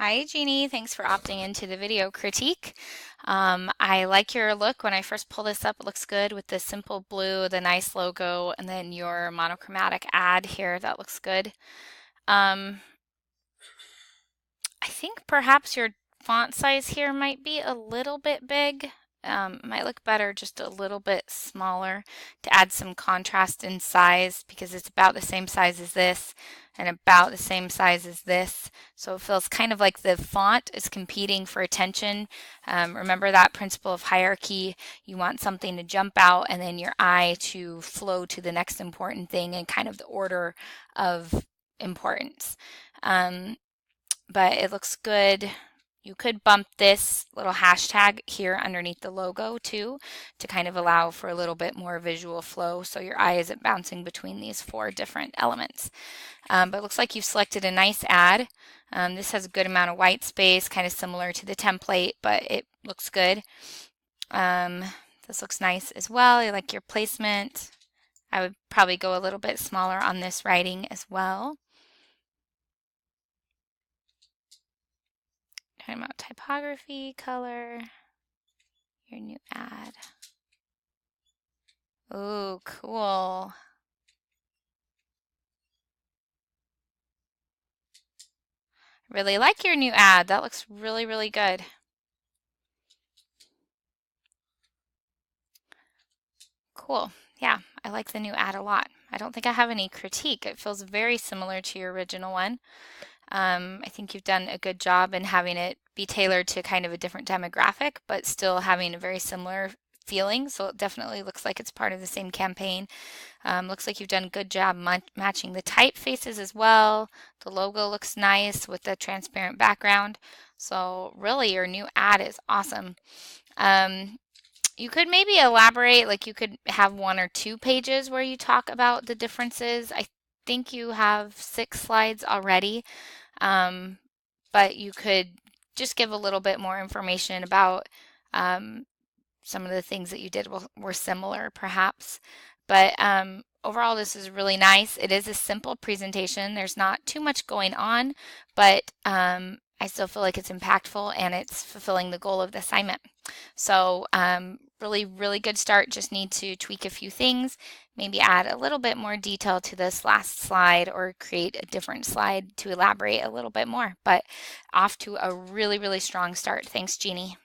Hi, Jeannie. Thanks for opting into the video critique. I like your look. When I first pull this up, it looks good with the simple blue, the nice logo, and then your monochromatic ad here. That looks good. Um, I think perhaps your font size here might be a little bit big. Might look better just a little bit smaller to add some contrast in size because it's about the same size as this and about the same size as this. So it feels kind of like the font is competing for attention. Remember that principle of hierarchy. You want something to jump out and then your eye to flow to the next important thing in kind of the order of importance. Um, but it looks good. You could bump this little hashtag here underneath the logo too to kind of allow for a little bit more visual flow so your eye isn't bouncing between these four different elements. But it looks like you've selected a nice ad. This has a good amount of white space, kind of similar to the template, but it looks good. This looks nice as well. I like your placement. I would probably go a little bit smaller on this writing as well. Talking about typography, color, your new ad. Oh, cool. Really like your new ad. That looks really, really good. Cool. Yeah, I like the new ad a lot. I don't think I have any critique. It feels very similar to your original one. I think you've done a good job in having it be tailored to kind of a different demographic, but still having a very similar feeling. So it definitely looks like it's part of the same campaign. Looks like you've done a good job matching the typefaces as well. The logo looks nice with the transparent background. So really, your new ad is awesome. Um, you could maybe elaborate, like you could have one or two pages where you talk about the differences. I think you have 6 slides already, um, but you could just give a little bit more information about um, some of the things that you did were similar, perhaps. But overall, this is really nice. It is a simple presentation. There's not too much going on, but I still feel like it's impactful and it's fulfilling the goal of the assignment. So really, really good start. Just need to tweak a few things, maybe add a little bit more detail to this last slide or create a different slide to elaborate a little bit more. But off to a really, really strong start. Thanks, Jeannie.